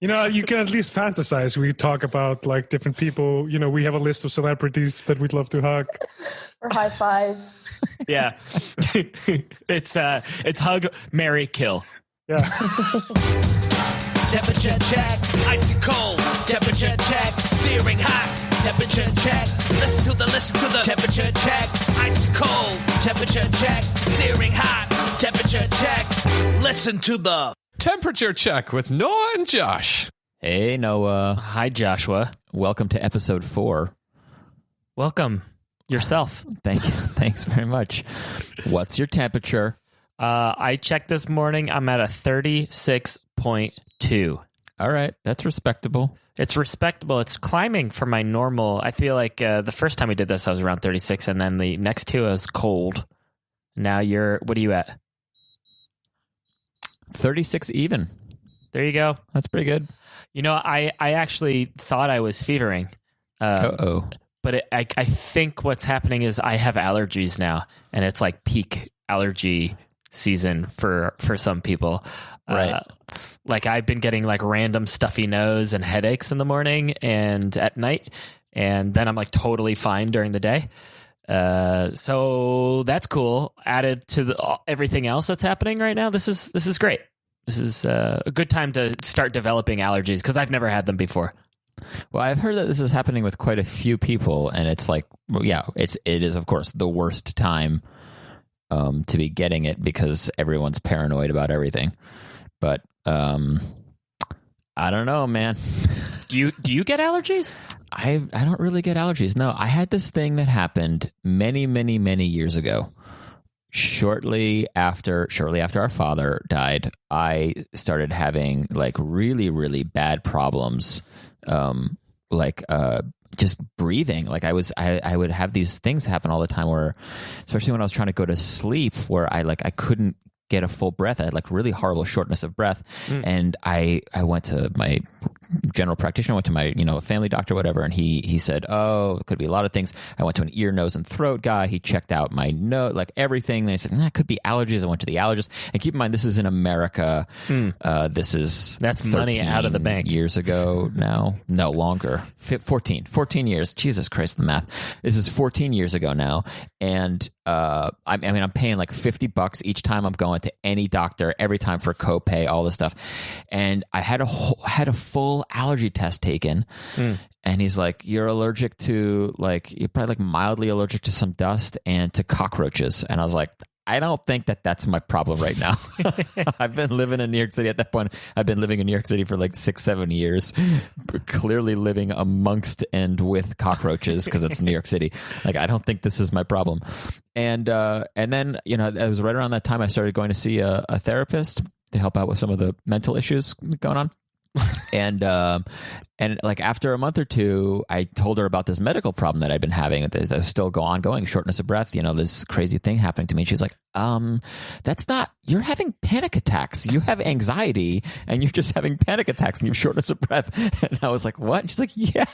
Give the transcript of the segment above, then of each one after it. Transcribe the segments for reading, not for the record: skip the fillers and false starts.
You can at least fantasize. We talk about like different people. We have a list of celebrities that we'd love to hug. Or high five. Yeah. It's hug, marry, kill. Yeah. Temperature check, icy cold. Temperature check, searing hot. Temperature check, listen to the temperature check, icy cold. Temperature check, searing hot. Temperature check, listen to the temperature check with Noah and Josh. Hey, Noah. Hi, Joshua. Welcome to episode 4. Welcome yourself. Thank you. Thanks very much. What's your temperature? I checked this morning. I'm at a 36.2. All right. That's respectable. It's respectable. It's climbing for my normal. I feel like the first time we did this, I was around 36, and then the next two I was cold. Now what are you at? 36 even. There you go. That's pretty good. I actually thought I was fevering. But I think what's happening is I have allergies now, and it's like peak allergy season for some people. Right. Like I've been getting like random stuffy nose and headaches in the morning and at night, and then I'm like totally fine during the day. So that's cool. Added to everything else that's happening right now, this is great. This is a good time to start developing allergies because I've never had them before. Well, I've heard that this is happening with quite a few people, and it's like, it is of course the worst time to be getting it because everyone's paranoid about everything. But I don't know, man. Do you get allergies? I don't really get allergies. No, I had this thing that happened many, many, many years ago. Shortly after our father died, I started having like really, really bad problems, just breathing. Like I would have these things happen all the time where, especially when I was trying to go to sleep, where I couldn't get a full breath. I had like really horrible shortness of breath. And I went to my general practitioner, went to my, family doctor, whatever. And he said, it could be a lot of things. I went to an ear, nose, and throat guy. He checked out my nose, like everything. They said, it could be allergies. I went to the allergist. And keep in mind, this is in America. That's money out of the bank. Years ago now. No, longer. 14 years. Jesus Christ, the math. This is 14 years ago now. And I'm paying like $50 each time I'm going to any doctor, every time for copay, all this stuff. And I had a full allergy test taken. And he's like, you're allergic to you're probably like mildly allergic to some dust and to cockroaches. And I was like, I don't think that's my problem right now. I've been living in New York City at that point. I've been living in New York City for like 6-7 years, clearly living amongst and with cockroaches because it's New York City. Like, I don't think this is my problem. And then, it was right around that time I started going to see a therapist to help out with some of the mental issues going on. And like after a month or two, I told her about this medical problem that I'd been having that was still ongoing, shortness of breath, this crazy thing happening to me. And she's like, you're having panic attacks. You have anxiety and you're just having panic attacks and you have shortness of breath. And I was like, what? And she's like, yeah.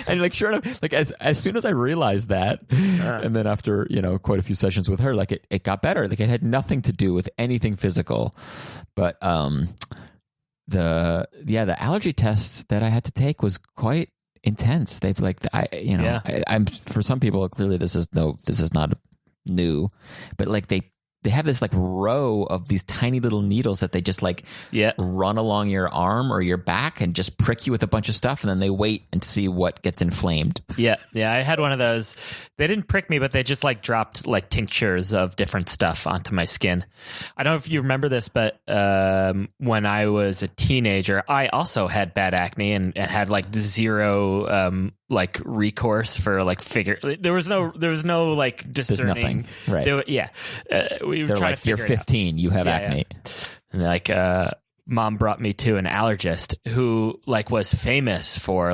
And like, sure enough, like as soon as I realized that, and then after, quite a few sessions with her, like it got better. Like it had nothing to do with anything physical, but, the allergy tests that I had to take was quite intense. They've I'm for some people clearly this is not new, but like they have this like row of these tiny little needles that they just run along your arm or your back and just prick you with a bunch of stuff, and then they wait and see what gets inflamed. Yeah, I had one of those. They didn't prick me, but they just dropped tinctures of different stuff onto my skin. I don't know if you remember this, but when I was a teenager, I also had bad acne and had zero recourse for figure. There was no discerning. There's nothing, right? We were They're trying like, to you're 15, you have acne. And mom brought me to an allergist who was famous for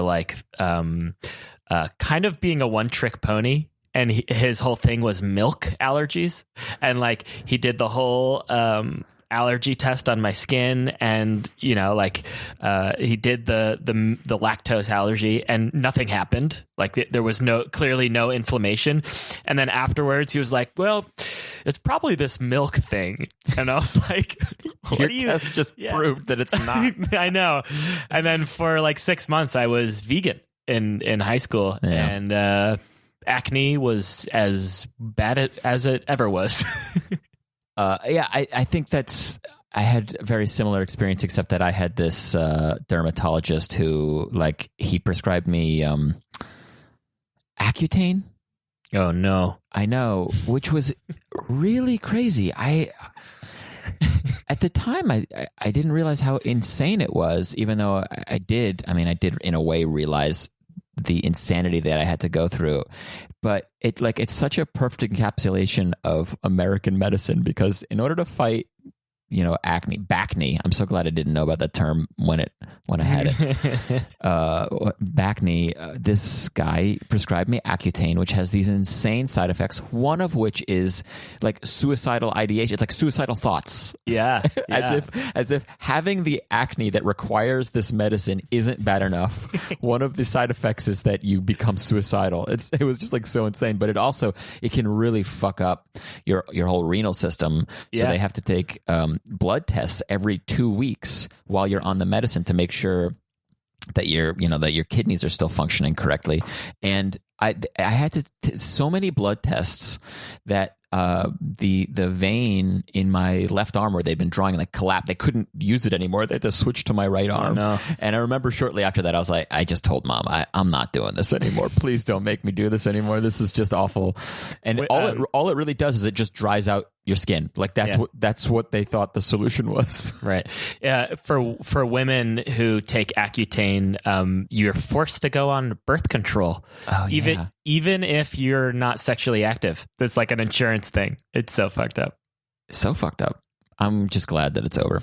kind of being a one-trick pony. And his whole thing was milk allergies. And he did the whole allergy test on my skin, and he did the lactose allergy, and nothing happened. There was clearly no inflammation. And then afterwards he was like, well, it's probably this milk thing. And I was like, Your test just proved that it's not. I know. And then for like 6 months, I was vegan in high school. Yeah. And acne was as bad as it ever was. I think I had a very similar experience, except that I had this dermatologist who, like, he prescribed me Accutane. Oh, no. I know, which was really crazy. At the time, I didn't realize how insane it was, even though I did in a way realize the insanity that I had to go through. But it's such a perfect encapsulation of American medicine, because in order to fight, acne, Bacne. I'm so glad I didn't know about that term when I had it. Bacne. This guy prescribed me Accutane, which has these insane side effects. One of which is like suicidal ideation. It's like suicidal thoughts. Yeah. as if having the acne that requires this medicine isn't bad enough. One of the side effects is that you become suicidal. It was just like so insane, but it can really fuck up your whole renal system. So they have to take blood tests every 2 weeks while you're on the medicine to make sure that your kidneys are still functioning correctly. And I had so many blood tests that the vein in my left arm where they'd been drawing collapsed. They couldn't use it anymore. They had to switch to my right arm. Oh, no. And I remember shortly after that, I was like, I just told Mom, I'm not doing this anymore. Please don't make me do this anymore. This is just awful. And all it really does is it just dries out your skin. Like that's what they thought the solution was. Right. Yeah. For women who take Accutane, you're forced to go on birth control. Oh, even if you're not sexually active. That's like an insurance thing. It's so fucked up. So fucked up. I'm just glad that it's over.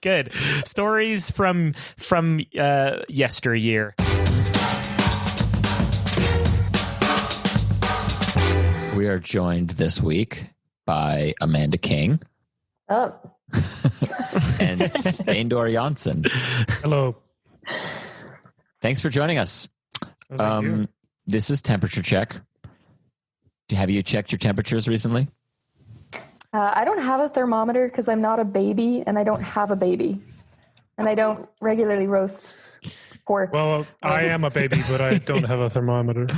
Good. Stories from yesteryear. We are joined this week by Amanda King. Oh. And Steindor Jonsson. Hello. Thanks for joining us. Thank you. This is Temperature Check. Have you checked your temperatures recently? I don't have a thermometer because I'm not a baby and I don't have a baby. And I don't regularly roast pork. Well, I am a baby, but I don't have a thermometer.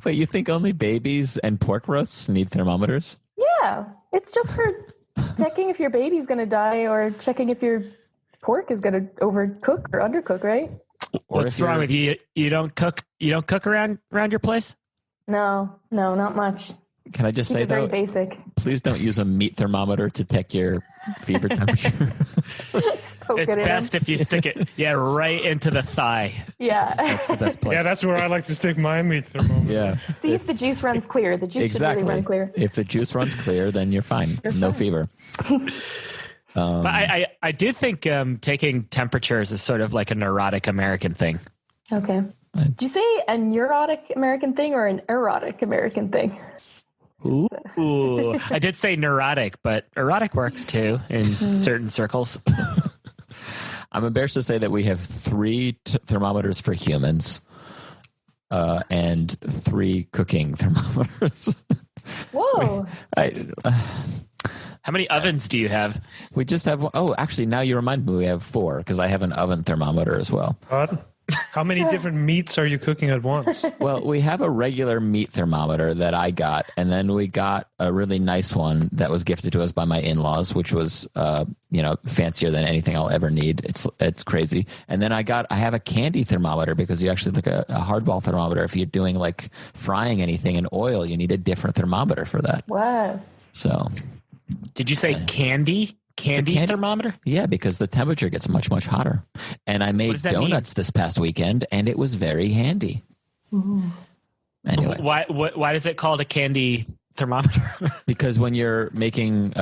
Wait, you think only babies and pork roasts need thermometers? Yeah. It's just for checking if your baby's going to die or checking if your pork is going to overcook or undercook, right? What's wrong with you? You don't cook around your place? No, not much. Can I just say, very though, basic. please don't use a meat thermometer to check your fever temperature. It's best if you stick it, right into the thigh. Yeah. That's the best place. Yeah, that's where I like to stick my meat thermometer. Yeah. See if the juice runs clear. The juice should really run clear. If the juice runs clear, then you're fine. No fever. But I do think taking temperatures is sort of like a neurotic American thing. Okay. Did you say a neurotic American thing or an erotic American thing? Ooh, I did say neurotic, but erotic works too in certain circles. I'm embarrassed to say that we have 3 thermometers for humans and 3 cooking thermometers. Whoa. How many ovens do you have? We just have one. Oh, actually, now you remind me we have 4 because I have an oven thermometer as well. What? How many different meats are you cooking at once? Well, we have a regular meat thermometer that I got, and then we got a really nice one that was gifted to us by my in-laws, which was, fancier than anything I'll ever need. It's crazy. And then I have a candy thermometer because you actually a hardball thermometer. If you're doing like frying anything in oil, you need a different thermometer for that. Wow. So, did you say candy? Candy thermometer? Yeah, because the temperature gets much, much hotter. And I made donuts this past weekend, and it was very handy. Ooh. Anyway. Why is it called a candy thermometer? Because when you're making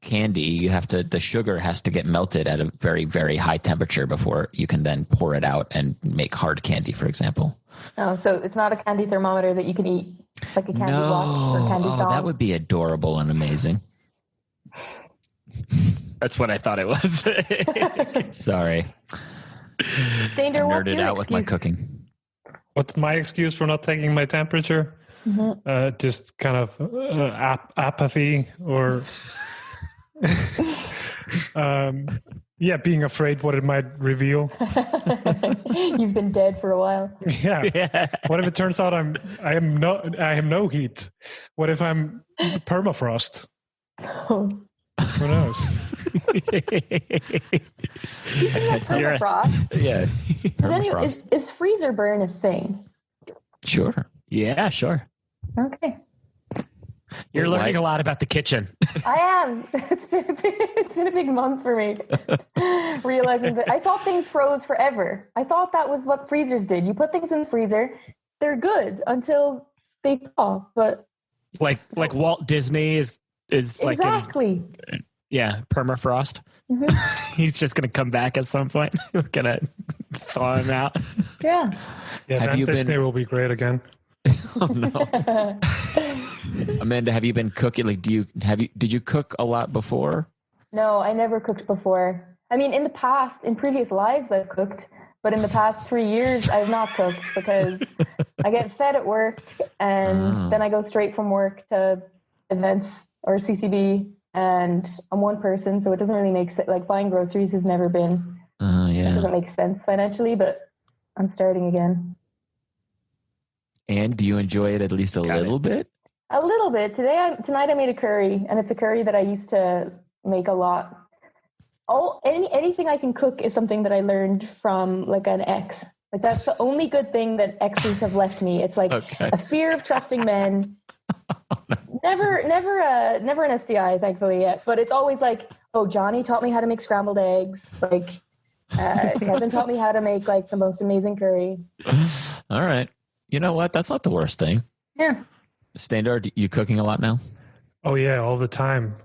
candy, you have the sugar has to get melted at a very, very high temperature before you can then pour it out and make hard candy, for example. Oh, so it's not a candy thermometer that you can eat like a candy block or candy dog? That would be adorable and amazing. That's what I thought it was. Sorry. Steindor, I nerded out with my cooking. What's my excuse for not taking my temperature? just kind of apathy or being afraid what it might reveal. You've been dead for a while. Yeah. What if it turns out I have no heat? What if I'm permafrost? Who knows? Permafrost. Yeah. Permafrost. Is freezer burn a thing? Sure. Yeah, sure. Okay. You're learning a lot about the kitchen. I am. It's been a big month for me. Realizing that I thought things froze forever. I thought that was what freezers did. You put things in the freezer, they're good until they thaw. But like Walt Disney is like exactly. Permafrost. Mm-hmm. He's just gonna come back at some point. We're gonna thaw him out. Yeah. Yeah, Disney will be great again. Oh no. Amanda, have you been cooking? Like, did you cook a lot before? No, I never cooked before. I mean, in previous lives, I've cooked, but in the past 3 years, I've not cooked because I get fed at work, and then I go straight from work to events or CCB, and I'm one person, so it doesn't really make sense. Like, buying groceries has never been. It doesn't make sense financially, but I'm starting again. And do you enjoy it at least a little bit? A little bit. Tonight I made a curry, and it's a curry that I used to make a lot. Anything I can cook is something that I learned from like an ex. Like, that's the only good thing that exes have left me. It's like a fear of trusting men. Never an STI, thankfully, yet. But it's always like, oh, Johnny taught me how to make scrambled eggs. Like, Kevin taught me how to make like the most amazing curry. All right. You know what? That's not the worst thing. Yeah. Steindor, you cooking a lot now? Oh yeah, all the time.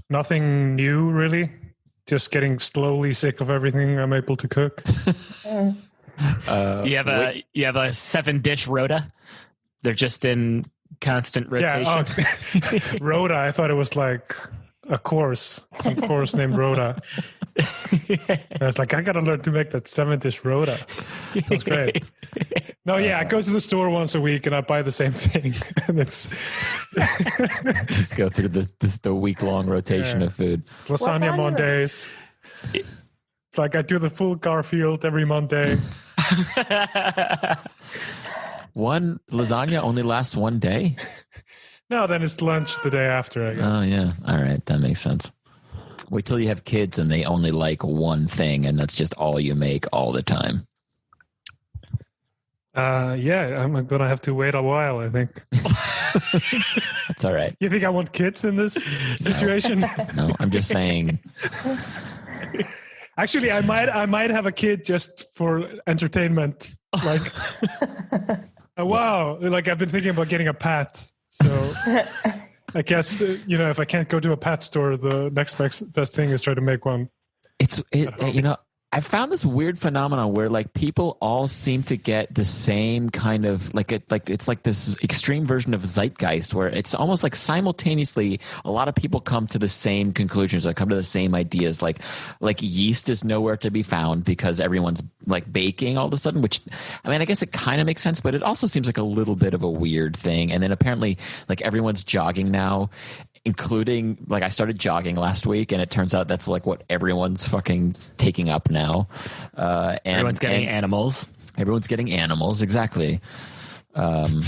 Nothing new really. Just getting slowly sick of everything I'm able to cook. You have a 7-dish rota. They're just in constant rotation. Yeah, rota. I thought it was like a course, some course named rota. And I was like, I gotta learn to make that 7-dish rota. Sounds great. No, I go to the store once a week and I buy the same thing, and it's just go through the week-long rotation of food. Lasagna Mondays. Like, I do the full Garfield every Monday. One lasagna only lasts one day? No, then it's lunch the day after, I guess. Oh yeah, all right, that makes sense. Wait till you have kids and they only like one thing, and that's just all you make all the time. I'm gonna have to wait a while, I think. That's all right. You think I want kids in this situation? No, I'm just saying. Actually, I might have a kid just for entertainment. Like, wow! Like, I've been thinking about getting a pet. So I guess if I can't go to a pet store, the next best thing is try to make one. I found this weird phenomenon where like people all seem to get the same kind of it's like this extreme version of zeitgeist where it's almost like simultaneously a lot of people come to the same conclusions, come to the same ideas. Like yeast is nowhere to be found because everyone's like baking all of a sudden, which I mean, I guess it kind of makes sense, but it also seems like a little bit of a weird thing. And then apparently like everyone's jogging now, including like I started jogging last week, and it turns out that's like what everyone's fucking taking up now. And everyone's getting animals. Everyone's getting animals, exactly. I'm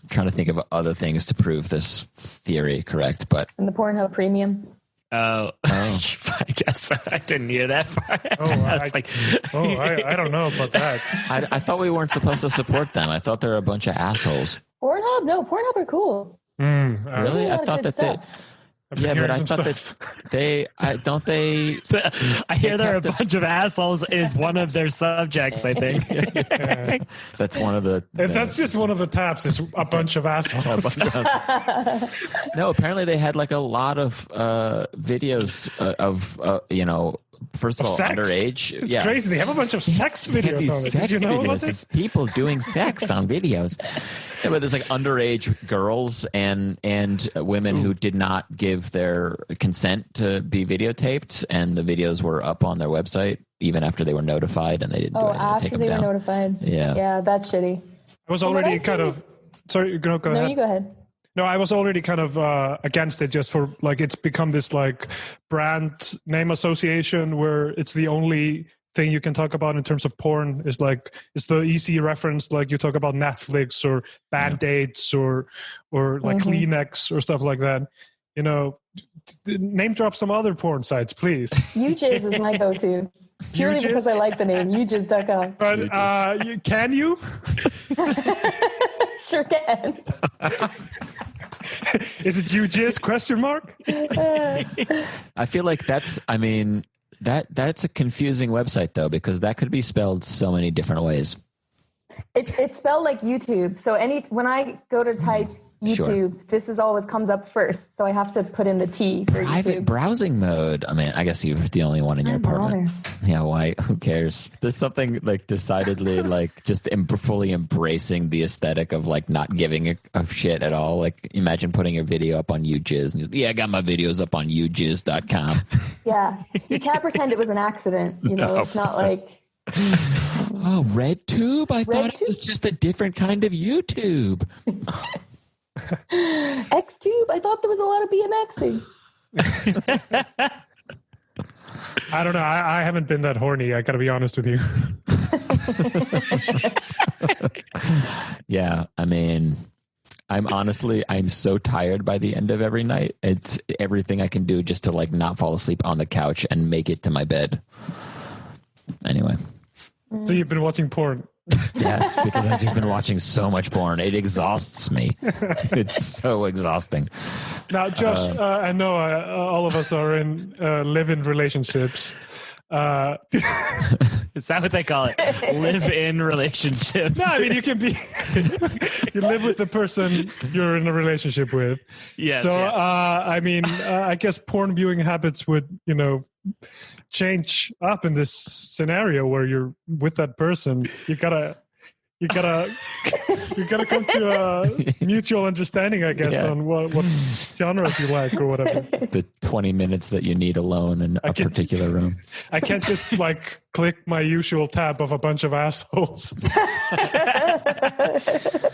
trying to think of other things to prove this theory correct, but and the PornHub Premium. Oh. I guess I didn't hear that part. I don't know about that. I thought we weren't supposed to support them. I thought they were a bunch of assholes. PornHub? No, PornHub are cool. Really? I thought that they... Yeah, but I thought that I hear they're a bunch of assholes is one of their subjects, I think. That's one of the... That's just one of the tabs. It's a bunch of assholes. No, apparently they had like a lot of videos of, first of all, sex? Womenage. It's crazy. They have a bunch of sex videos on it. Did you know about this? People doing sex on videos. Yeah, but there's like underage girls and women who did not give their consent to be videotaped, and the videos were up on their website even after they were notified, and they didn't do anything to take them down. After they were notified. Yeah. Yeah, that's shitty. I was already kind of sorry, go No, ahead. you go ahead. No, I was already kind of against it just for like it's become this like brand name association where it's the only thing you can talk about in terms of porn is like it's the easy reference, like you talk about Netflix or Band-Aids or like Kleenex or stuff like that. You know, name drop some other porn sites, please. UJizz is my go-to. Purely UJizz? because I like the name, UJizz.com. But can you? Sure can. Is it UJizz question mark? I feel like that's a confusing website though, because that could be spelled so many different ways. It's spelled like YouTube. So when I go to type YouTube, this is always comes up first. So I have to put in the T for Private YouTube. browsing mode. I mean, I guess you're the only one in your apartment. Yeah, why? Who cares? There's something like decidedly like just fully embracing the aesthetic of like not giving a shit at all. Like imagine putting your video up on UJizz. And I got my videos up on UJizz.com. Yeah. You can't pretend it was an accident. You know, it's not like... Oh, RedTube? I thought it was just a different kind of YouTube. Xtube? I thought there was a lot of BMXing. I don't know. I haven't been that horny. I got to be honest with you. Yeah, I mean, I'm so tired by the end of every night. It's everything I can do just to like not fall asleep on the couch and make it to my bed. Anyway. So you've been watching porn? Yes, because I've just been watching so much porn. It exhausts me. It's so exhausting. Now, Josh, I know all of us are in live-in relationships. Is that what they call it? Live-in relationships. No, I mean, you can be... you live with the person you're in a relationship with. Yes, So, yeah. I mean, I guess porn viewing habits would, you know, change up in this scenario where you're with that person. You gotta come to a mutual understanding, I guess, on what genres you like or whatever. The 20 minutes that you need alone in a particular room. I can't just like click my usual tab of a bunch of assholes.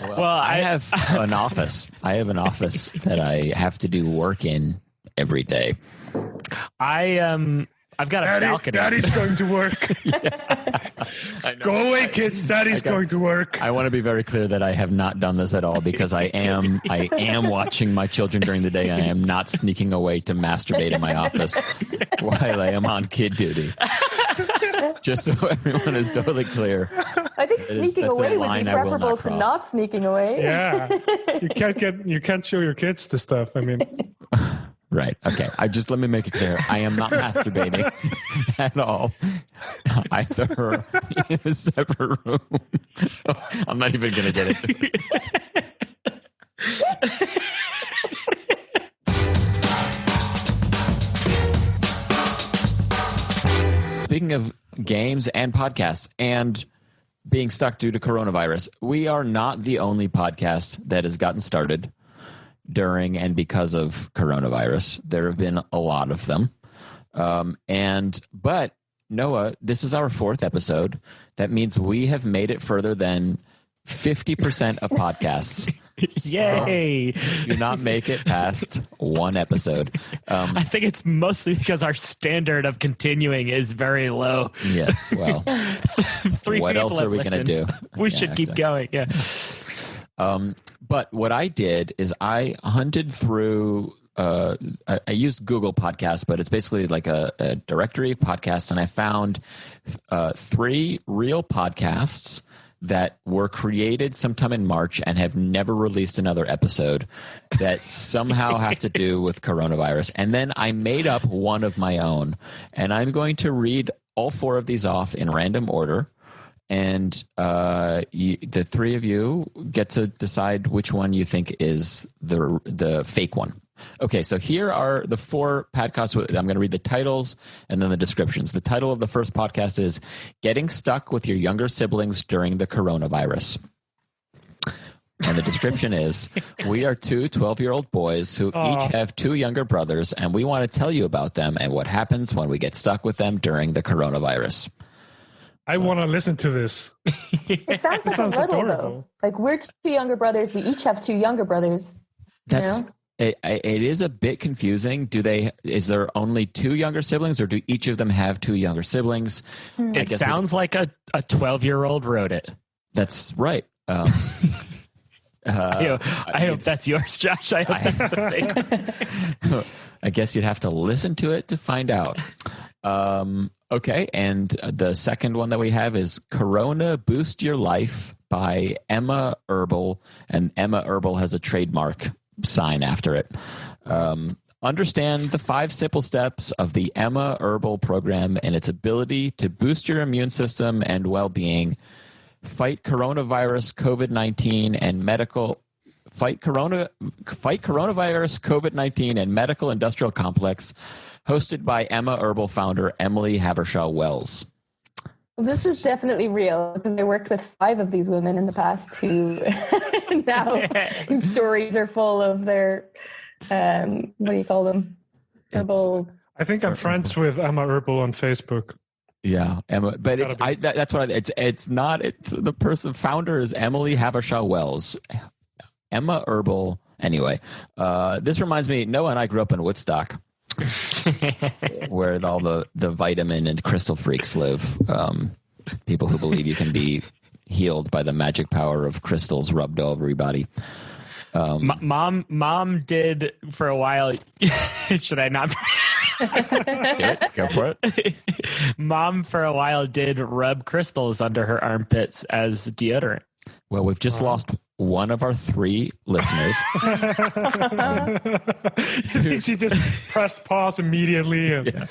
Well, I have an office. I have an office that I have to do work in every day. I've got a balcony. Daddy's going to work. Go away, kids. Daddy's going to work. I want to be very clear that I have not done this at all because I am watching my children during the day. I am not sneaking away to masturbate in my office while I am on kid duty. Just so everyone is totally clear. I think sneaking away would be preferable to not sneaking away. Yeah, you can't show your kids the stuff. I mean, right. Okay. Let me make it clear. I am not masturbating at all. Either in a separate room. I'm not even going to get it. Speaking of games and podcasts and being stuck due to coronavirus, we are not the only podcast that has gotten started during and because of coronavirus. There have been a lot of them. But Noah, this is our 4th episode. That means we have made it further than 50% of podcasts. Yay! Do not make it past one episode. I think it's mostly because our standard of continuing is very low. Yes, well, what else are we going to do? We should keep going. Yeah. But what I did is I hunted through, I used Google Podcasts, but it's basically like a directory of podcasts, and I found 3 real podcasts that were created sometime in March and have never released another episode that somehow have to do with coronavirus. And then I made up one of my own, and I'm going to read all 4 of these off in random order. And the 3 of you get to decide which one you think is the fake one. Okay, so here are the 4 podcasts. I'm going to read the titles and then the descriptions. The title of the first podcast is Getting Stuck with Your Younger Siblings During the Coronavirus. And the description is, we are 2 12-year-old boys who each have 2 younger brothers, and we want to tell you about them and what happens when we get stuck with them during the coronavirus. I want to listen to this. It sounds like sounds a riddle, adorable. though. Like, we're 2 younger brothers. We each have 2 younger brothers. That's it is a bit confusing. Is there only 2 younger siblings, or do each of them have 2 younger siblings? It sounds like a 12-year-old wrote it. That's right. I hope that's yours, Josh. I hope that's the thing. I guess you'd have to listen to it to find out. Okay, and the second one that we have is Corona Boost Your Life by Emma Herbal, and Emma Herbal has a trademark sign after it. Understand the 5 simple steps of the Emma Herbal program and its ability to boost your immune system and well-being. Fight coronavirus, COVID-19, and coronavirus, COVID-19, and medical industrial complex. Hosted by Emma Herbal founder Emily Havershaw-Wells. This is definitely real because I worked with 5 of these women in the past who now whose stories are full of their what do you call them? Herbal. I think I'm friends with Emma Herbal on Facebook. Yeah, Emma, but that's what it's not. It's the person founder is Emily Havershaw-Wells. Emma Herbal. Anyway, this reminds me. Noah and I grew up in Woodstock. Where all the vitamin and crystal freaks live. People who believe you can be healed by the magic power of crystals rubbed all over your body. Mom did for a while. Should I not? Do it. Go for it. Mom for a while did rub crystals under her armpits as deodorant. Well, we've just lost one of our 3 listeners. You think she just pressed pause immediately? And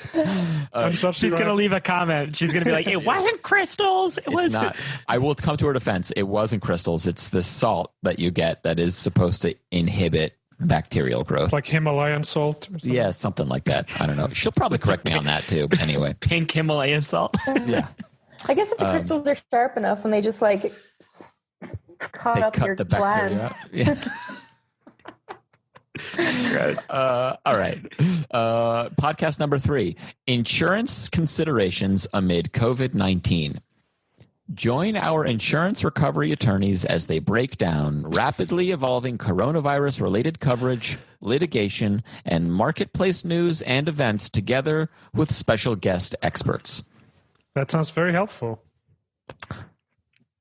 She's going to leave a comment. She's going to be like, it wasn't crystals. It was not. I will come to her defense. It wasn't crystals. It's the salt that you get that is supposed to inhibit bacterial growth. Like Himalayan salt or something? Yeah, something like that. I don't know. She'll probably correct me on that too. Anyway. Pink Himalayan salt. Yeah. I guess if the crystals are sharp enough and they just like caught up your the bacteria out. Yeah. Gross. All right. Podcast number 3, Insurance Considerations Amid COVID-19. Join our insurance recovery attorneys as they break down rapidly evolving coronavirus-related coverage, litigation, and marketplace news and events together with special guest experts. That sounds very helpful.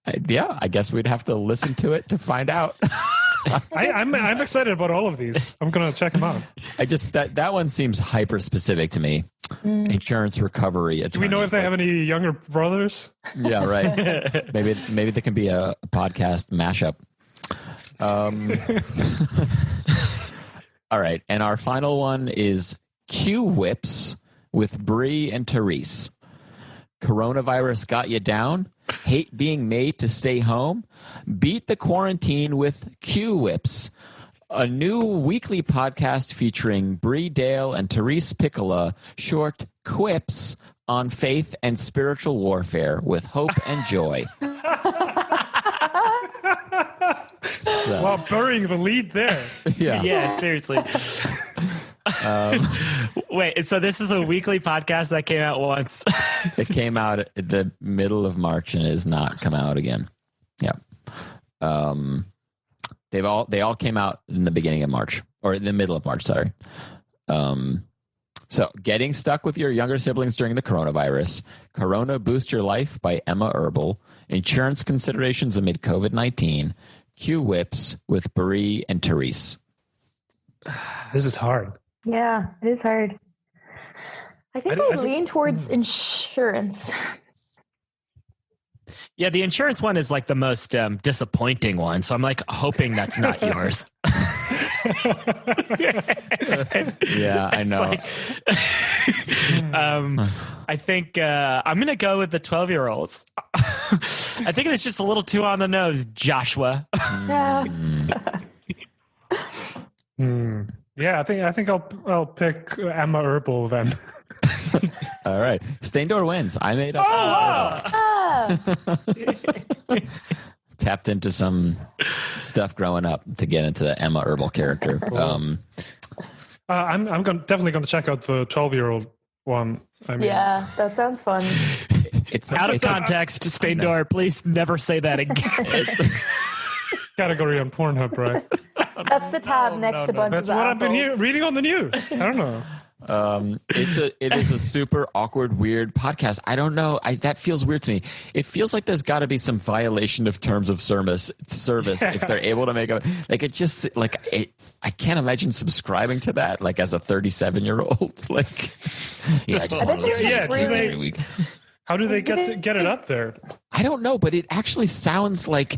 I guess we'd have to listen to it to find out. I'm excited about all of these. I'm going to check them out. That one seems hyper specific to me. Insurance recovery attorney. Do we know if they have any younger brothers? Yeah, right. Maybe there can be a podcast mashup. All right, and our final one is Q Whips with Bree and Therese. Coronavirus got you down? Hate being made to stay home? Beat the quarantine with Q Whips, a new weekly podcast featuring Bree Dale and Therese Piccola, short quips on faith and spiritual warfare with hope and joy. While burying the lead there. Yeah, seriously. Wait, so this is a weekly podcast that came out once. It came out at the middle of March and has not come out again. Yeah. They all came out in the beginning of March, or in the middle of March, sorry. So getting stuck with your younger siblings during the coronavirus, Corona Boost Your Life by Emma Herbal, Insurance Considerations Amid COVID-19, Q Whips with Bree and Therese. This is hard. Yeah, it is hard. I think I lean towards insurance. Yeah, the insurance one is like the most disappointing one. So I'm like hoping that's not yours. Yeah, I know. I think I'm going to go with the 12-year-olds. I think it's just a little too on the nose, Joshua. Yeah. Yeah, I think I'll pick Emma Herbal then. All right, Steindor wins. I made up. Tapped into some stuff growing up to get into the Emma Herbal character. Cool. I'm definitely going to check out the 12-year-old one. Yeah, that sounds fun. It's Out of context, Steindor, please never say that again. Category on Pornhub, right? That's the tab next to bunches That's of what I've been assholes. reading on the news. I don't know. It is a super awkward, weird podcast. I don't know. That feels weird to me. It feels like there's got to be some violation of terms of service if they're able to make a like. It just like I can't imagine subscribing to that like as a 37-year-old. Like, yeah, I just want to listen to these kids every week. How do they get it up there? I don't know, but it actually sounds like.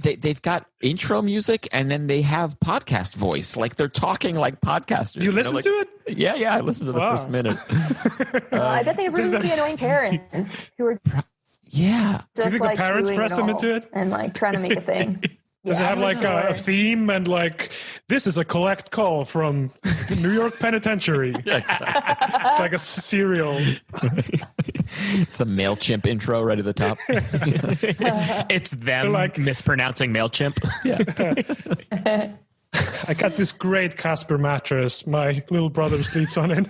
They've got intro music and then they have podcast voice. Like they're talking like podcasters. You listen to it? Yeah, I listened to the first minute. I bet they have really annoying parents who are yeah. just You think like the parents doing pressed them into it? and like trying to make a thing. Does it have like a theme and like, this is a collect call from New York Penitentiary? Yeah, exactly. It's like a serial. It's a MailChimp intro right at the top. It's them like mispronouncing MailChimp. Yeah. I got this great Casper mattress. My little brother sleeps on it.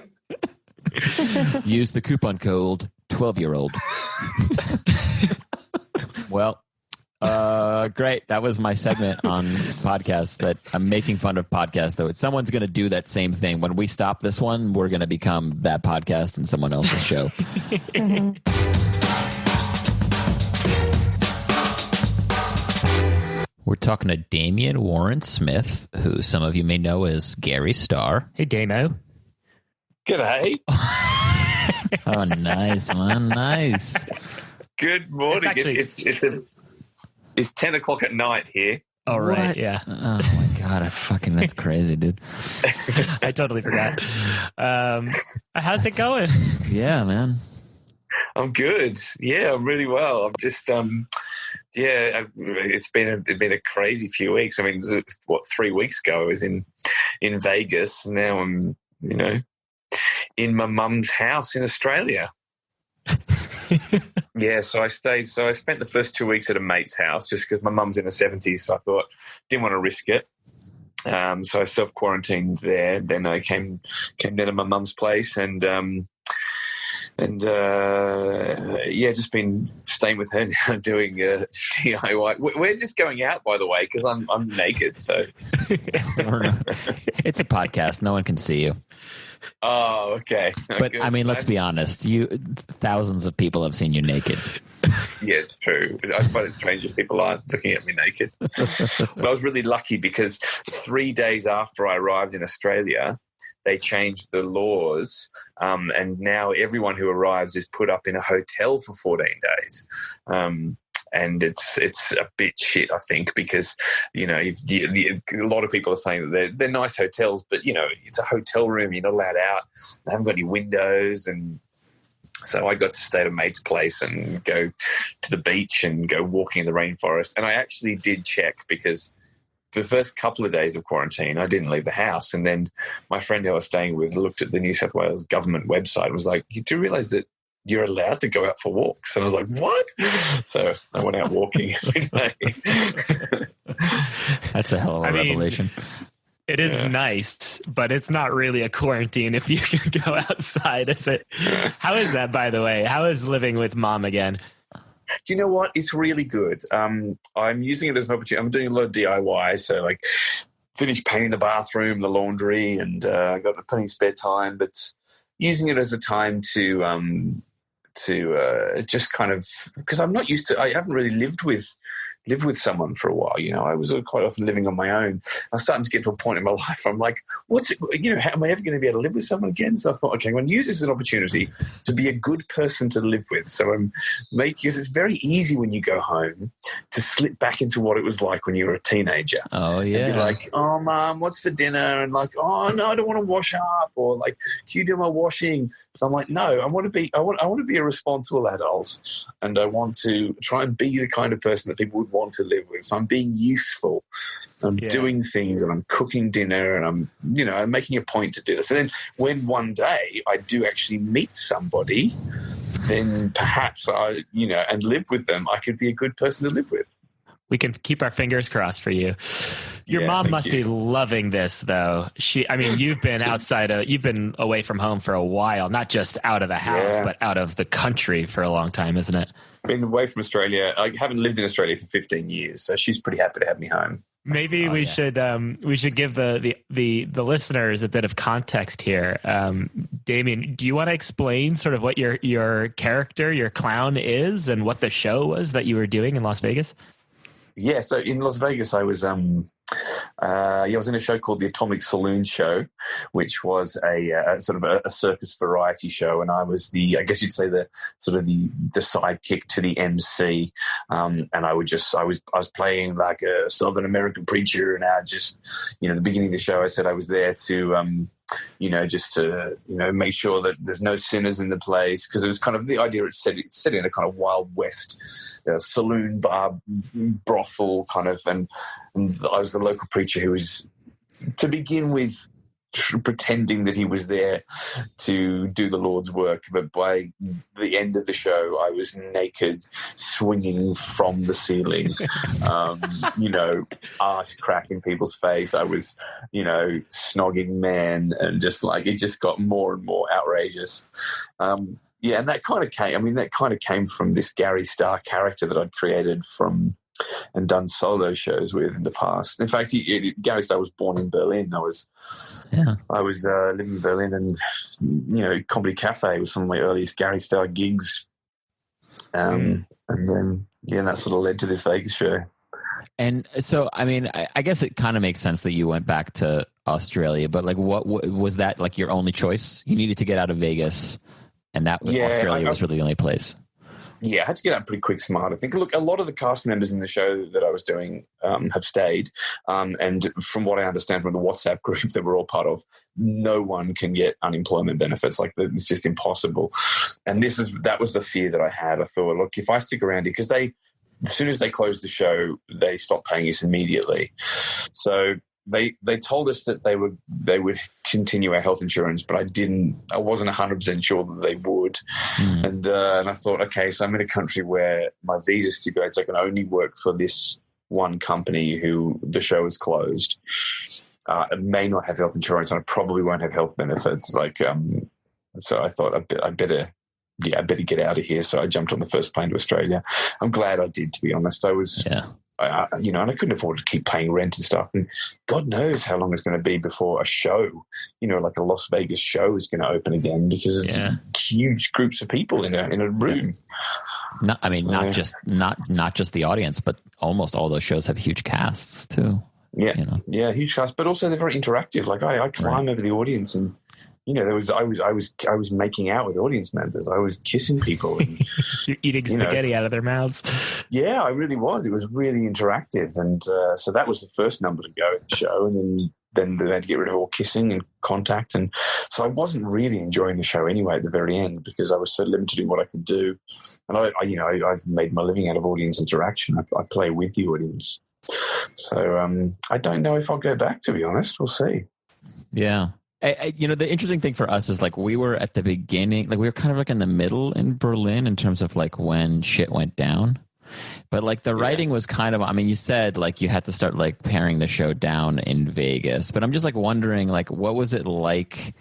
Use the coupon code 12-year-old. Well, great. That was my segment on podcasts that I'm making fun of podcasts, though. Someone's going to do that same thing. When we stop this one, we're going to become that podcast in someone else's show. We're talking to Damien Warren-Smith, who some of you may know as Garry Starr. Hey, Damo. G'day. Oh, nice, man. Nice. Good morning. It's It's 10 o'clock at night here. Oh, right. What? Yeah. Oh, my God. That's crazy, dude. I totally forgot. How's it going? Yeah, man. I'm good. Yeah, I'm really well. I'm just, it's been a crazy few weeks. I mean, 3 weeks ago I was in Vegas. Now I'm, in my mum's house in Australia. Yeah, so I spent the first 2 weeks at a mate's house just because my mum's in her 70s, so I thought, didn't want to risk it. So I self-quarantined there. Then I came down to my mum's place and just been staying with her now doing DIY. Where's this going out, by the way? Because I'm naked, so. It's a podcast. No one can see you. Oh, okay. But Good. I mean, let's be honest. Thousands of people have seen you naked. Yeah, it's true. I find it strange if people aren't looking at me naked. But I was really lucky because 3 days after I arrived in Australia, they changed the laws, and now everyone who arrives is put up in a hotel for 14 days. And it's a bit shit, I think, because, a lot of people are saying that they're nice hotels, but, it's a hotel room. You're not allowed out. They haven't got any windows. And so I got to stay at a mate's place and go to the beach and go walking in the rainforest. And I actually did check because the first couple of days of quarantine, I didn't leave the house. And then my friend who I was staying with looked at the New South Wales government website and was like, you do realise that you're allowed to go out for walks? And I was like, what? So I went out walking every day. That's a hell of a revelation. It is nice, but it's not really a quarantine if you can go outside, is it? How is that, by the way? How is living with mom again? Do you know what? It's really good. I'm using it as an opportunity. I'm doing a lot of DIY, so like finished painting the bathroom, the laundry, and I got plenty of spare time, but using it as a time to just kind of, because I'm not used to, I haven't really lived with someone for a while. I was quite often living on my own. I'm starting to get to a point in my life where I'm like, how am I ever going to be able to live with someone again? So I thought, okay, I'm going to use this as an opportunity to be a good person to live with. So because it's very easy when you go home to slip back into what it was like when you were a teenager. Oh, yeah. And be like, oh, Mom, what's for dinner? And like, oh, no, I don't want to wash up. Or like, can you do my washing? So I'm like, no, I want to be a responsible adult, and I want to try and be the kind of person that people would want to live with. So I'm being useful. I'm doing things, and I'm cooking dinner, and I'm making a point to do this. And then when one day I do actually meet somebody, then perhaps and live with them, I could be a good person to live with. We can keep our fingers crossed for you. Your mom must be loving this, though. You've been away from home for a while, not just out of the house, but out of the country for a long time, isn't it? Been away from Australia. I haven't lived in Australia for 15 years, so she's pretty happy to have me home. Maybe we should give the listeners a bit of context here. Damien, do you want to explain sort of what your character, your clown, is, and what the show was that you were doing in Las Vegas? Yeah, so in Las Vegas, I was I was in a show called the Atomic Saloon Show, which was a sort of a circus variety show, and I was I guess you'd say the sidekick to the MC, and I was playing like a Southern American preacher, and I just, at the beginning of the show, I said I was there to just to, make sure that there's no sinners in the place, because it was kind of the idea it's set in a kind of Wild West saloon bar brothel kind of, and I was the local preacher who was, to begin with, pretending that he was there to do the Lord's work, but by the end of the show I was naked, swinging from the ceiling, arse crack in people's face. I was snogging men, and just like it just got more and more outrageous. And that kind of came from this Garry Starr character that I'd created and done solo shows with in the past. In fact, Garry Starr was born in Berlin. I was living in Berlin, and Comedy Cafe was some of my earliest Garry Starr gigs. And then that sort of led to this Vegas show. And so, I guess it kind of makes sense that you went back to Australia, but like, what was that like your only choice? You needed to get out of Vegas, and that Australia was really the only place. Yeah, I had to get out pretty quick smart. I think, look, a lot of the cast members in the show that I was doing have stayed. And from what I understand from the WhatsApp group that we're all part of, no one can get unemployment benefits. Like, it's just impossible. And that was the fear that I had. I thought, look, if I stick around here, because as soon as they closed the show, they stopped paying us immediately. So they told us that they would continue our health insurance, but I wasn't 100% sure that they would. And I thought, okay, so I'm in a country where my visa stipulates I can only work for this one company who the show is closed. I may not have health insurance, and I probably won't have health benefits. So I thought I better get out of here. So I jumped on the first plane to Australia. I'm glad I did, to be honest. And I couldn't afford to keep paying rent and stuff. And God knows how long it's going to be before a show, like a Las Vegas show, is going to open again, because it's huge groups of people in a room. Not just the audience, but almost all those shows have huge casts too. Yeah, huge cast, but also they're very interactive. Like I climb over the audience, and I was making out with audience members. I was kissing people. And, you're eating spaghetti out of their mouths. Yeah, I really was. It was really interactive, and so that was the first number to go at the show, and then they had to get rid of all kissing and contact, and so I wasn't really enjoying the show anyway at the very end, because I was so limited in what I could do, and I've made my living out of audience interaction. I play with the audience. So I don't know if I'll go back, to be honest. We'll see. Yeah. The interesting thing for us is, like, we were at the beginning, like we were kind of like in the middle in Berlin in terms of like when shit went down. But like the writing was kind of, you said like you had to start like paring the show down in Vegas, but I'm just like wondering, like, what was it like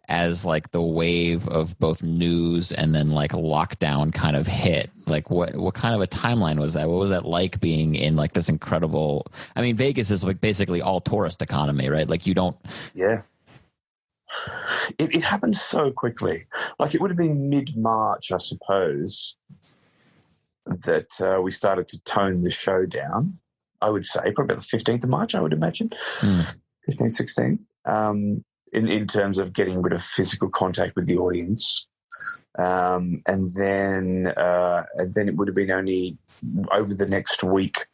as like the wave of both news and then like lockdown kind of hit? Like what kind of a timeline was that? What was that like being in like this incredible, Vegas is like basically all tourist economy, right? Like you don't. Yeah. It happened so quickly. Like it would have been mid-March, I suppose, that we started to tone the show down. I would say probably about the 15th of March, I would imagine. 15, 16. In terms of getting rid of physical contact with the audience. And then it would have been only over the next week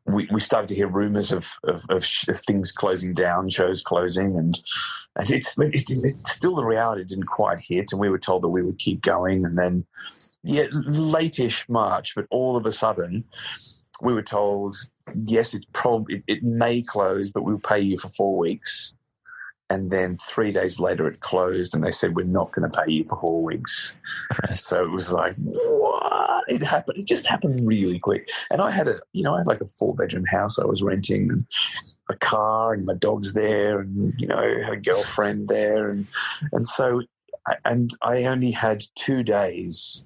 we started to hear rumors of things closing down, shows closing, and it's still the reality didn't quite hit, and we were told that we would keep going, and then late-ish March, but all of a sudden we were told, yes, it may close, but we'll pay you for 4 weeks. And then 3 days later it closed and they said, we're not going to pay you for 4 weeks. Christ. So it was like, what? It happened. It just happened really quick. And I had like a 4-bedroom house I was renting, and a car, and my dog's there, and, a girlfriend there. And so I only had 2 days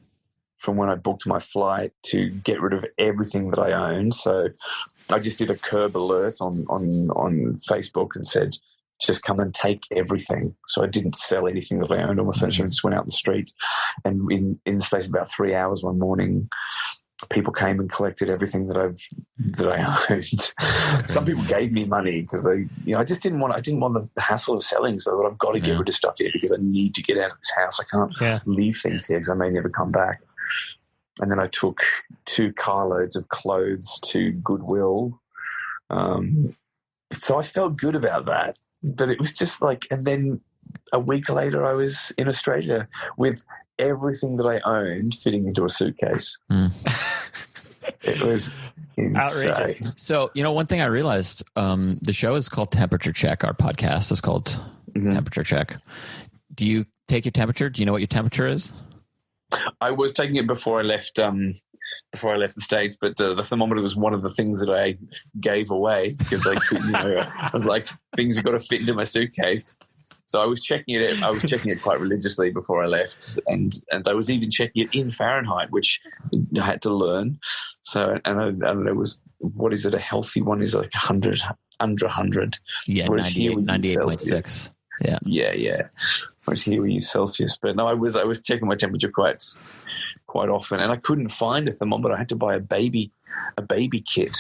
from when I booked my flight to get rid of everything that I owned. So I just did a curb alert on Facebook and said, just come and take everything. So I didn't sell anything that I owned on my furniture. I just went out in the street, and in the space of about 3 hours one morning, people came and collected everything that I owned. Some people gave me money because I just didn't want the hassle of selling. So I thought, I've got to get rid of stuff here because I need to get out of this house. I can't leave things here because I may never come back. And then I took 2 carloads of clothes to Goodwill. So I felt good about that. But it was just like, and then a week later I was in Australia with everything that I owned fitting into a suitcase. It was insane. Outrageous. So, one thing I realized, the show is called Temperature Check. Our podcast is called Temperature Check. Do you take your temperature? Do you know what your temperature is? I was taking it before I left the States, but the thermometer was one of the things that I gave away because I was like, things have got to fit into my suitcase. So I was checking it. I was checking it quite religiously before I left, and I was even checking it in Fahrenheit, which I had to learn. So and it was, what is it? A healthy one is like 100, under 100. Yeah, 98.6. Yeah. Whereas here we use Celsius. But no, I was checking my temperature quite often, and I couldn't find a thermometer. I had to buy a baby kit.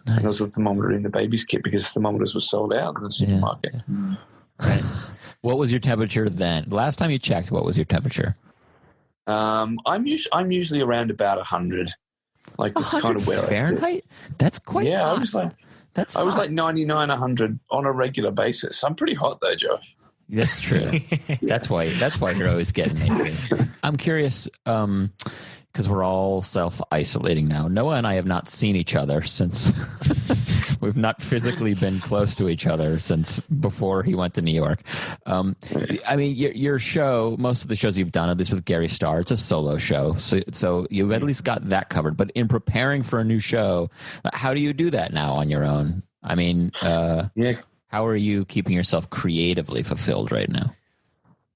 Nice. And there was a thermometer in the baby's kit because thermometers were sold out in the supermarket. Yeah. Right. What was your temperature then? Last time you checked, what was your temperature? I'm usually around about 100. Like it's kind of where Fahrenheit? That's quite hot. I was like 99, 100 on a regular basis. I'm pretty hot though, Josh. That's true. That's why you're always getting me. I'm curious, because we're all self-isolating now. Noah and I have not seen each other since we've not physically been close to each other since before he went to New York. I mean, your show, most of the shows you've done, at least with Garry Starr, it's a solo show. So you've at least got that covered. But in preparing for a new show, how do you do that now on your own? I mean, how are you keeping yourself creatively fulfilled right now?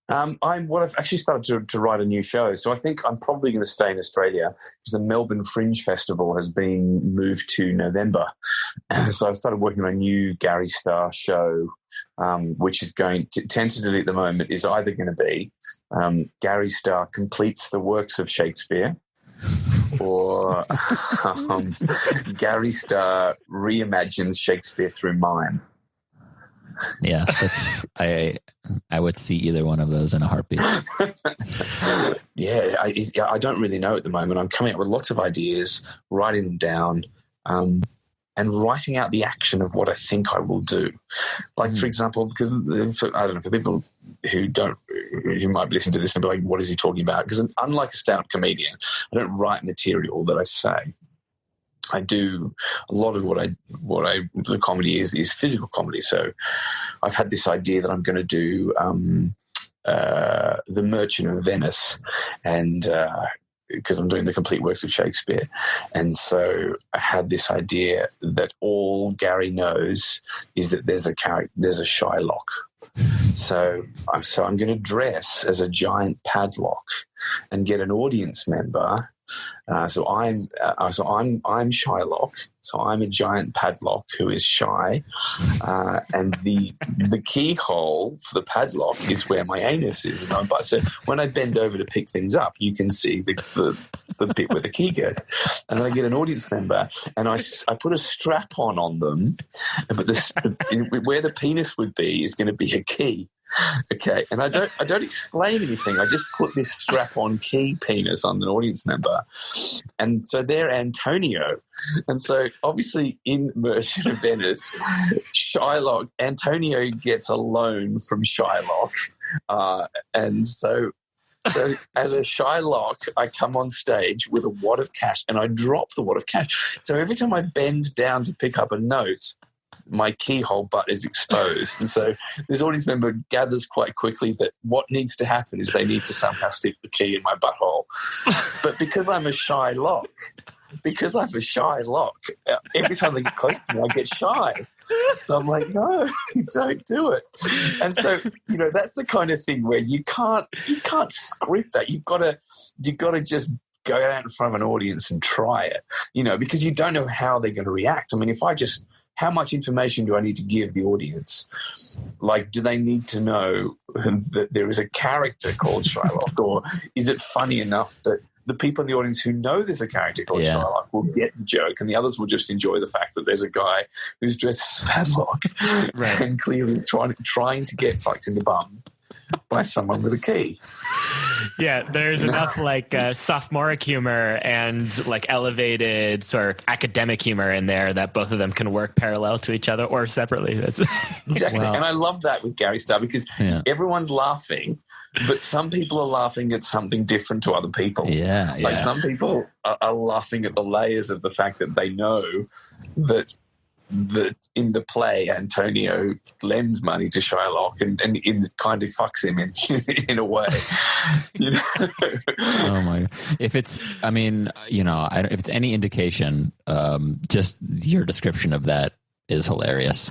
I've actually started to write a new show. So I think I'm probably going to stay in Australia because the Melbourne Fringe Festival has been moved to November. So I've started working on a new Garry Starr show, which is going to, tentatively at the moment, is either going to be Garry Starr completes the works of Shakespeare, or Garry Starr reimagines Shakespeare through mime. Yeah, I would see either one of those in a heartbeat. I don't really know at the moment. I'm coming up with lots of ideas, writing them down, and writing out the action of what I think I will do. Like, for example, because I don't know, for people who might be listening to this and be like, what is he talking about? Because unlike a stand-up comedian, I don't write material that I say. I do a lot of the comedy is physical comedy. So I've had this idea that I'm going to do The Merchant of Venice, and because I'm doing the complete works of Shakespeare. And so I had this idea that all Garry knows is that there's a Shylock. So I'm going to dress as a giant padlock and get an audience member. So I'm Shylock. So I'm a giant padlock who is shy, and the keyhole for the padlock is where my anus is. So when I bend over to pick things up, you can see the bit where the key goes. And I get an audience member, and I put a strap on them, but where the penis would be is going to be a key. Okay, and I don't explain anything. I just put this strap-on key penis on an audience member, and so they're Antonio. And so obviously in Merchant of Venice, Antonio gets a loan from Shylock, and so as a Shylock, I come on stage with a wad of cash, and I drop the wad of cash. So every time I bend down to pick up a note, my keyhole butt is exposed. And so this audience member gathers quite quickly that what needs to happen is they need to somehow stick the key in my butthole. But because I'm a shy lock, every time they get close to me, I get shy. So I'm like, no, don't do it. And so, that's the kind of thing where you can't script that. You've got to just go out in front of an audience and try it, because you don't know how they're going to react. I mean, how much information do I need to give the audience? Like, do they need to know that there is a character called Shylock, or is it funny enough that the people in the audience who know there's a character called Shylock will get the joke, and the others will just enjoy the fact that there's a guy who's dressed as Padlock and clearly is trying to get fucked in the bum by someone with a key. Yeah, there's enough sophomoric humor and like elevated sort of academic humor in there that both of them can work parallel to each other or separately. That's exactly. Wow. And I love that with Garry Starr because everyone's laughing, but some people are laughing at something different to other people. Yeah. Like some people are laughing at the layers of the fact that they know that in the play Antonio lends money to Shylock and it kind of fucks him in a way. Oh my God. If it's if it's any indication, just your description of that is hilarious.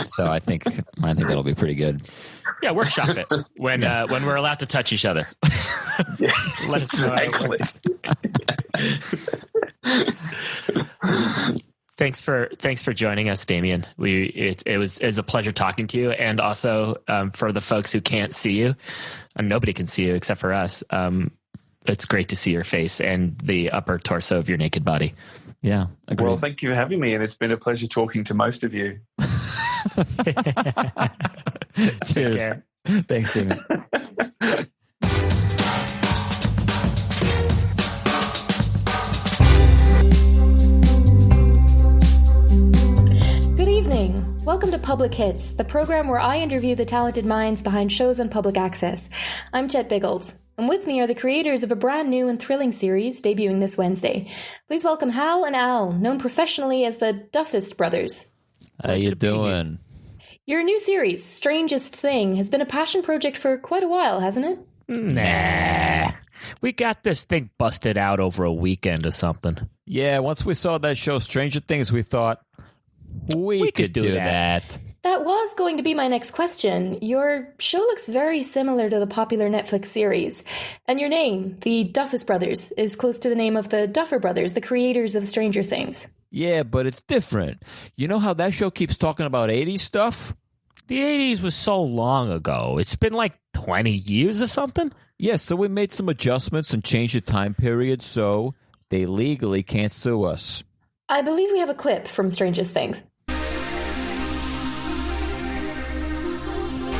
So I think that'll be pretty good. Yeah, workshop it when we're allowed to touch each other. Let us know how it works. Thanks for joining us, Damien. It was a pleasure talking to you, and also for the folks who can't see you, and nobody can see you except for us. It's great to see your face and the upper torso of your naked body. Yeah. Agreed. Well, thank you for having me, and it's been a pleasure talking to most of you. Cheers. Thanks, Damien. Welcome to Public Hits, the program where I interview the talented minds behind shows on public access. I'm Chet Biggles, and with me are the creators of a brand new and thrilling series debuting this Wednesday. Please welcome Hal and Al, known professionally as the Duffist Brothers. How you doing? Your new series, Strangest Thing, has been a passion project for quite a while, hasn't it? Nah. We got this thing busted out over a weekend or something. Yeah, once we saw that show, Stranger Things, we thought, we could do that. That was going to be my next question. Your show looks very similar to the popular Netflix series. And your name, the Duffist Brothers, is close to the name of the Duffer Brothers, the creators of Stranger Things. Yeah, but it's different. You know how that show keeps talking about 80s stuff? The 80s was so long ago. It's been like 20 years or something? Yeah, so we made some adjustments and changed the time period so they legally can't sue us. I believe we have a clip from Strangest Things.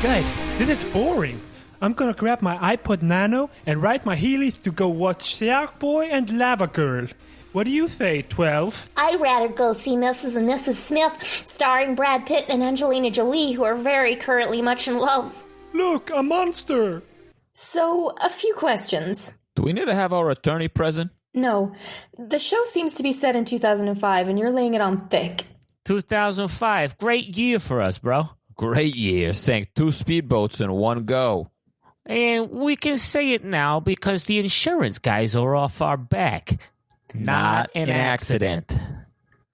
Guys, this is boring. I'm gonna grab my iPod Nano and ride my Heelys to go watch Shark Boy and Lava Girl. What do you say, 12? I'd rather go see Mrs. and Mrs. Smith, starring Brad Pitt and Angelina Jolie, who are very currently much in love. Look, a monster! So, a few questions. Do we need to have our attorney present? No. The show seems to be set in 2005, and you're laying it on thick. 2005. Great year for us, bro. Great year. Sank 2 speedboats in one go. And we can say it now because the insurance guys are off our back. Not an accident.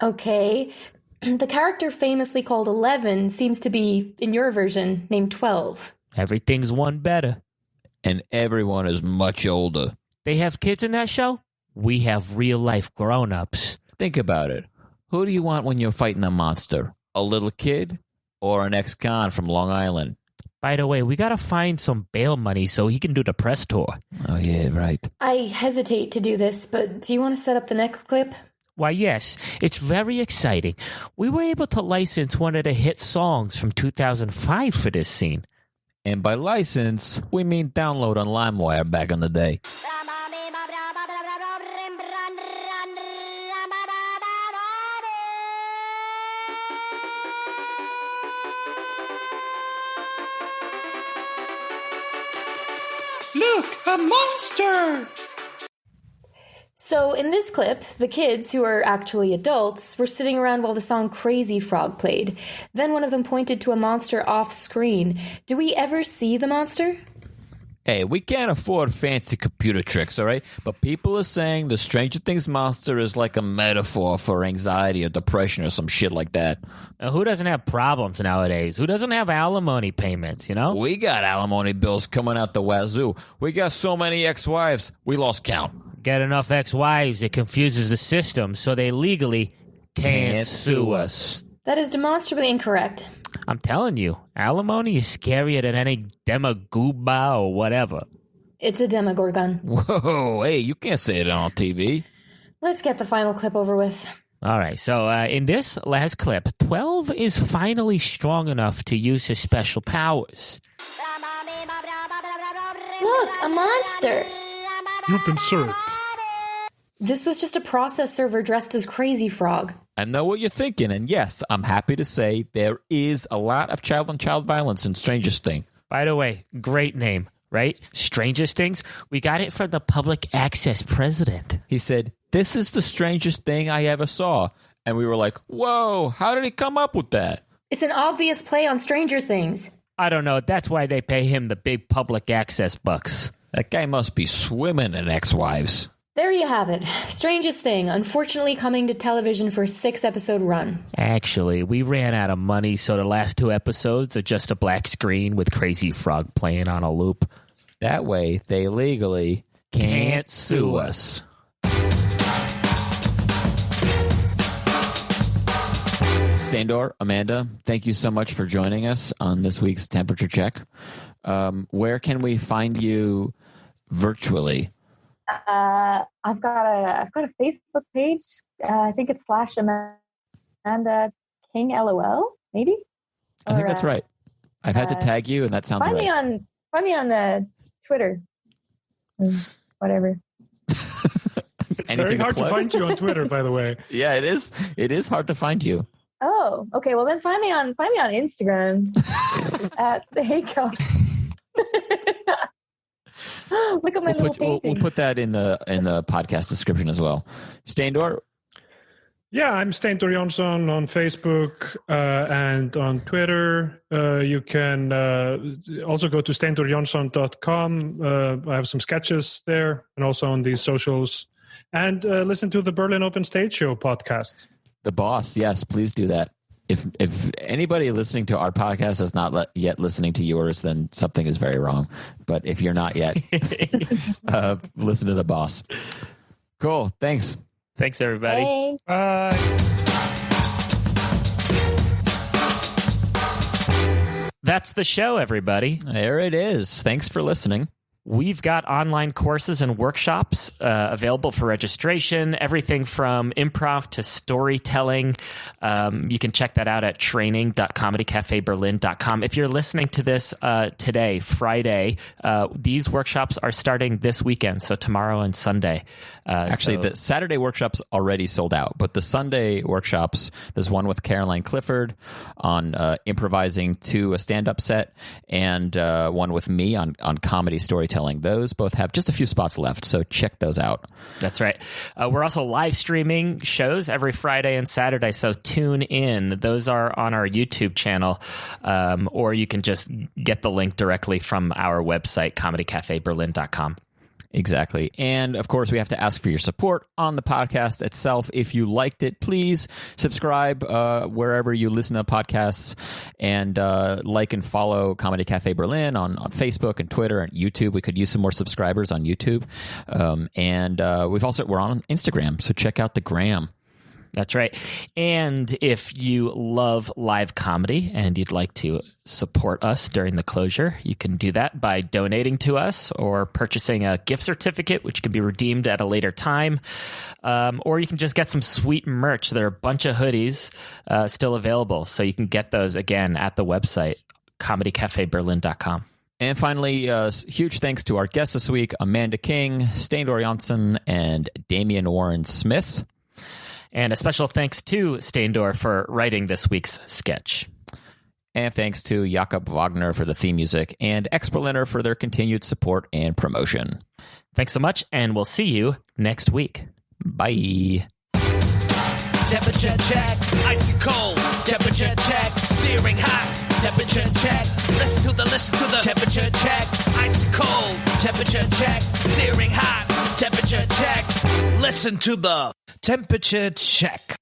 Okay. The character famously called 11 seems to be, in your version, named 12. Everything's one better. And everyone is much older. They have kids in that show? We have real-life grown-ups. Think about it. Who do you want when you're fighting a monster? A little kid or an ex-con from Long Island? By the way, we gotta find some bail money so he can do the press tour. Oh, yeah, right. I hesitate to do this, but do you want to set up the next clip? Why, yes. It's very exciting. We were able to license one of the hit songs from 2005 for this scene. And by license, we mean download on LimeWire back in the day. Look, a monster! So in this clip, the kids, who are actually adults, were sitting around while the song Crazy Frog played. Then one of them pointed to a monster off screen. Do we ever see the monster? Hey, we can't afford fancy computer tricks, all right? But people are saying the Stranger Things monster is like a metaphor for anxiety or depression or some shit like that. Now, who doesn't have problems nowadays? Who doesn't have alimony payments, you know? We got alimony bills coming out the wazoo. We got so many ex-wives, we lost count. Get enough ex-wives, it confuses the system, so they legally can't sue us. That is demonstrably incorrect. I'm telling you, alimony is scarier than any demagooba or whatever. It's a demogorgon. Whoa, hey, you can't say it on TV. Let's get the final clip over with. All right, so in this last clip, 12 is finally strong enough to use his special powers. Look, a monster. You've been served. This was just a process server dressed as Crazy Frog. I know what you're thinking, and yes, I'm happy to say there is a lot of child-on-child violence in Strangest Things. By the way, great name, right? Strangest Things? We got it from the public access president. He said, "This is the strangest thing I ever saw." And we were like, whoa, how did he come up with that? It's an obvious play on Stranger Things. I don't know. That's why they pay him the big public access bucks. That guy must be swimming in ex-wives. There you have it. Strangest Thing, unfortunately coming to television for a 6-episode run. Actually, we ran out of money, so the last 2 episodes are just a black screen with Crazy Frog playing on a loop. That way, they legally can't sue us. Steindor, Amanda, thank you so much for joining us on this week's Temperature Check. Where can we find you virtually? I've got a Facebook page. I think it's /Amanda King LOL, maybe. I think that's right. I've had to tag you, and that sounds right. Find me on Twitter. Whatever. It's very hard to find you on Twitter, by the way. Yeah, it is. It is hard to find you. Oh, okay. Well, then find me on Instagram. There you go. Look at my little painting. We'll put that in the podcast description as well. Steindor? Yeah, I'm Steindor Jonsson on Facebook and on Twitter. You can also go to steindorjonsson.com. I have some sketches there and also on these socials. And listen to the Berlin Open Stage Show podcast. The boss, yes, please do that. If anybody listening to our podcast is not yet listening to yours, then something is very wrong. But if you're not yet, listen to the boss. Cool. Thanks. Thanks, everybody. Hey. Bye. That's the show, everybody. There it is. Thanks for listening. We've got online courses and workshops available for registration, everything from improv to storytelling. You can check that out at training.comedycafeberlin.com. If you're listening to this today, Friday, these workshops are starting this weekend, so tomorrow and Sunday. The Saturday workshops already sold out, but the Sunday workshops, there's one with Caroline Clifford on improvising to a stand-up set, and one with me on comedy storytelling. Those both have just a few spots left, so check those out. That's right. We're also live streaming shows every Friday and Saturday, so tune in. Those are on our YouTube channel, or you can just get the link directly from our website, comedycafeberlin.com. Exactly. And of course, we have to ask for your support on the podcast itself. If you liked it, please subscribe wherever you listen to podcasts, and like and follow Comedy Cafe Berlin on Facebook and Twitter and YouTube. We could use some more subscribers on YouTube. And we're on Instagram, so check out the gram. That's right. And if you love live comedy and you'd like to support us during the closure, you can do that by donating to us or purchasing a gift certificate, which can be redeemed at a later time. Or you can just get some sweet merch. There are a bunch of hoodies still available, so you can get those again at the website, comedycafeberlin.com. And finally, huge thanks to our guests this week, Amanda King, Steindor Jonsson, and Damien Warren-Smith. And a special thanks to Steindor for writing this week's sketch. And thanks to Jakob Wagner for the theme music and Exberliner for their continued support and promotion. Thanks so much, and we'll see you next week. Bye. Temperature check, icy cold. Temperature check, searing hot. Temperature check, listen to the temperature check, icy cold. Temperature check, searing hot. Temperature check, listen to the temperature check.